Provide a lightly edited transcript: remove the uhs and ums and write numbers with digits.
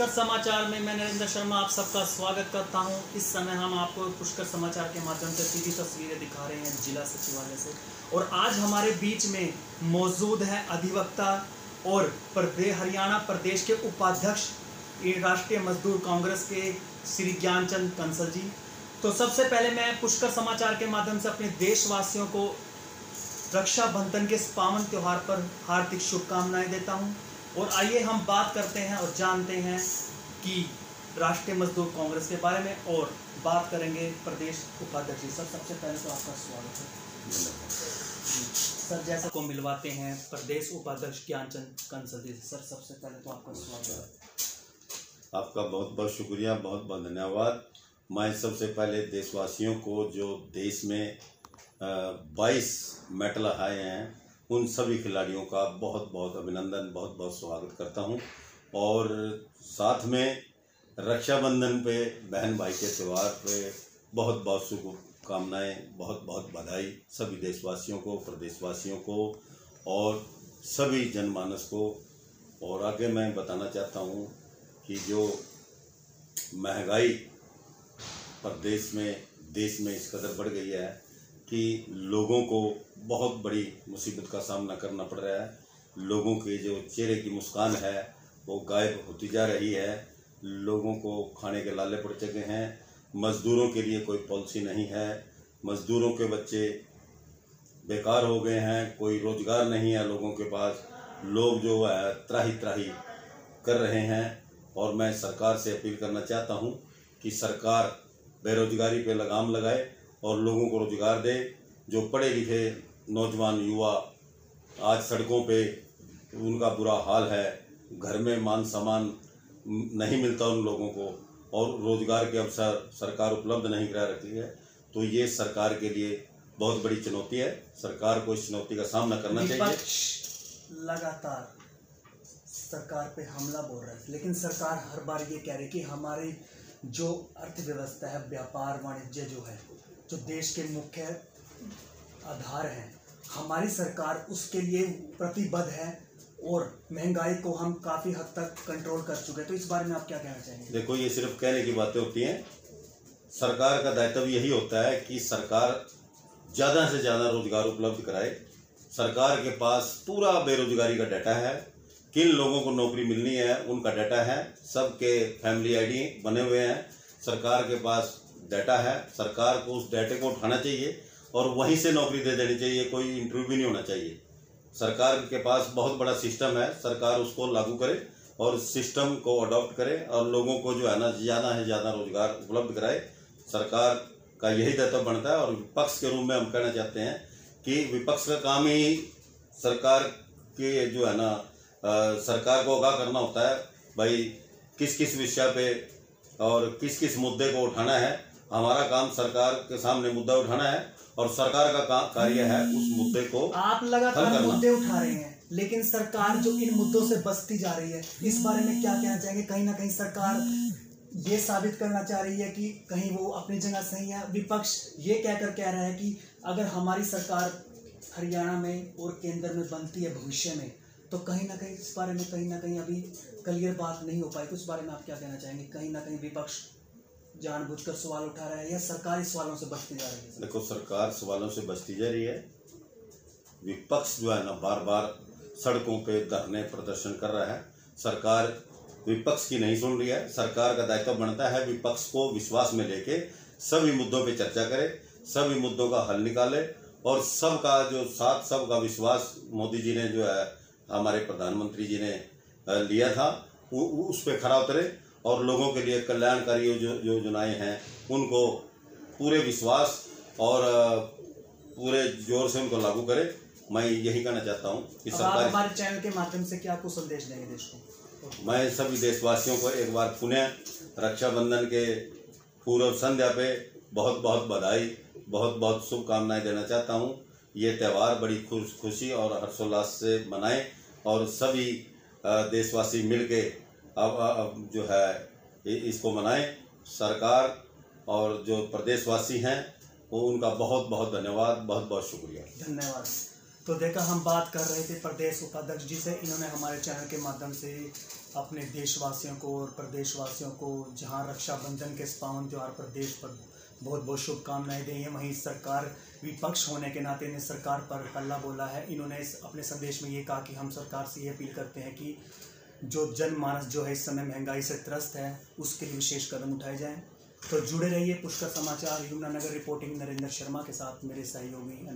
पुष्कर समाचार में मैं नरेंद्र शर्मा आप सबका स्वागत करता हूं। इस समय हम आपको पुष्कर समाचार के माध्यम से सीधी तस्वीरें दिखा रहे हैं जिला सचिवालय से। और आज हमारे बीच में मौजूद है अधिवक्ता और हरियाणा प्रदेश के उपाध्यक्ष राष्ट्रीय मजदूर कांग्रेस के श्री ज्ञानचंद कंसल जी। तो सबसे पहले मैं पुष्कर समाचार के माध्यम से अपने देशवासियों को रक्षाबंधन के इस पावन त्यौहार पर हार्दिक शुभकामनाएं देता हूं। और आइए हम बात करते हैं और जानते हैं कि राष्ट्रीय मजदूर कांग्रेस के बारे में और बात करेंगे प्रदेश उपाध्यक्ष जी। सबसे पहले तो आपका स्वागत है सर। जैसा को मिलवाते हैं प्रदेश उपाध्यक्ष ज्ञानचंद कंसल जी। सर सबसे पहले तो आपका स्वागत है। आपका बहुत बहुत शुक्रिया, बहुत बहुत धन्यवाद। मैं सबसे पहले देशवासियों को जो देश में 22 मेडल आए हैं उन सभी खिलाड़ियों का बहुत बहुत अभिनंदन, बहुत बहुत स्वागत करता हूं। और साथ में रक्षाबंधन पे, बहन भाई के त्यौहार पे बहुत बहुत शुभकामनाएं, बहुत बहुत बधाई सभी देशवासियों को, प्रदेशवासियों को और सभी जनमानस को। और आगे मैं बताना चाहता हूं कि जो महंगाई प्रदेश में, देश में इस कदर बढ़ गई है कि लोगों को बहुत बड़ी मुसीबत का सामना करना पड़ रहा है। लोगों के जो चेहरे की मुस्कान है वो गायब होती जा रही है। लोगों को खाने के लाले पड़ चुके हैं। मज़दूरों के लिए कोई पॉलिसी नहीं है। मज़दूरों के बच्चे बेकार हो गए हैं, कोई रोज़गार नहीं है लोगों के पास। लोग जो है त्राही त्राही कर रहे हैं। और मैं सरकार से अपील करना चाहता हूं कि सरकार बेरोजगारी पे लगाम लगाए और लोगों को रोजगार दे। जो पढ़े लिखे नौजवान युवा आज सड़कों पे, उनका बुरा हाल है। घर में मान सम्मान नहीं मिलता उन लोगों को और रोजगार के अवसर सरकार उपलब्ध नहीं करा रही है। तो ये सरकार के लिए बहुत बड़ी चुनौती है। सरकार को इस चुनौती का सामना करना चाहिए। लगातार सरकार पे हमला बोल रहा है, लेकिन सरकार हर बार ये कह रही है कि हमारी जो अर्थव्यवस्था है, व्यापार वाणिज्य जो है, जो देश के मुख्य आधार हैं, हमारी सरकार उसके लिए प्रतिबद्ध है और महंगाई को हम काफ़ी हद तक कंट्रोल कर चुके हैं। तो इस बारे में आप क्या कहना चाहेंगे? देखो, ये सिर्फ कहने की बातें होती हैं। सरकार का दायित्व यही होता है कि सरकार ज़्यादा से ज़्यादा रोजगार उपलब्ध कराए। सरकार के पास पूरा बेरोजगारी का डाटा है, किन लोगों को नौकरी मिलनी है उनका डाटा है, सबके फैमिली आईडी बने हुए हैं। सरकार के पास डाटा है। सरकार को उस डाटे को उठाना चाहिए और वहीं से नौकरी दे देनी चाहिए। कोई इंटरव्यू भी नहीं होना चाहिए। सरकार के पास बहुत बड़ा सिस्टम है, सरकार उसको लागू करे और सिस्टम को अडॉप्ट करे और लोगों को जो है ना ज़्यादा से ज़्यादा रोजगार उपलब्ध कराए। सरकार का यही दायित्व बनता है। और विपक्ष के रूप में हम कहना चाहते हैं कि विपक्ष का काम ही सरकार के जो है ना सरकार को आगाह करना होता है, भाई किस किस विषय पे और किस किस मुद्दे को उठाना है। हमारा काम सरकार के सामने मुद्दा उठाना है और सरकार का कार्य है उस मुद्दे को आप लगातार मुद्दे उठा रहे हैं, लेकिन सरकार जो इन मुद्दों से बचती जा रही है, इस बारे में क्या कहना चाहेंगे? कहीं ना कहीं सरकार ये साबित करना चाह रही है कि कहीं वो अपनी जगह सही है। विपक्ष ये कहकर कह रहा है कि अगर हमारी सरकार हरियाणा में और केंद्र में बनती है भविष्य में, तो कहीं ना कहीं इस बारे में कहीं ना कहीं अभी क्लियर बात नहीं हो पाई। तो इस बारे में आप क्या कहना चाहेंगे? कहीं ना कहीं विपक्ष जानबूझकर सवाल उठा रहा है या सरकार इस सवालों से बचती जा रही है? देखो, सरकार सवालों से बचती जा रही है। विपक्ष जो है ना बार बार सड़कों पे धरने प्रदर्शन कर रहा है। सरकार विपक्ष की नहीं सुन रही है। सरकार का दायित्व बनता है विपक्ष को विश्वास में लेके सभी मुद्दों पे चर्चा करे, सभी मुद्दों का हल निकाले और सबका जो साथ, सबका विश्वास मोदी जी ने जो है, हमारे प्रधानमंत्री जी ने लिया था, उस पे खरा उतरे और लोगों के लिए कल्याणकारी जो योजनाएं हैं उनको पूरे विश्वास और पूरे जोर से उनको लागू करे। मैं यही कहना चाहता हूं कि सरकार हमारे चैनल के माध्यम से क्या कुछ संदेश देंगे देश को? मैं सभी देशवासियों को एक बार पुनः रक्षाबंधन के पूर्व संध्या पे बहुत बहुत बधाई, बहुत बहुत शुभकामनाएं देना चाहता हूं। ये त्यौहार बड़ी खुशी और हर्षोल्लास से मनाएं और सभी देशवासी मिलके अब जो है इसको मनाएं। सरकार और जो प्रदेशवासी हैं वो उनका बहुत बहुत धन्यवाद, बहुत बहुत शुक्रिया। धन्यवाद। तो देखा, हम बात कर रहे थे प्रदेश उपाध्यक्ष जी से। इन्होंने हमारे चैनल के माध्यम से अपने देशवासियों को और प्रदेशवासियों को जहां रक्षाबंधन के इस पावन त्यौहार पर देश पर बहुत बहुत शुभकामनाएं दी हैं। वहीं सरकार विपक्ष होने के नाते इन्हें सरकार पर हल्ला बोला है। इन्होंने अपने संदेश में ये कहा कि हम सरकार से ये अपील करते हैं कि जो जनमानस जो है इस समय महंगाई से त्रस्त है, उसके लिए विशेष कदम उठाए जाएं। तो जुड़े रहिए पुष्कर समाचार। यमुनानगर रिपोर्टिंग नरेंद्र शर्मा के साथ मेरे सहयोगी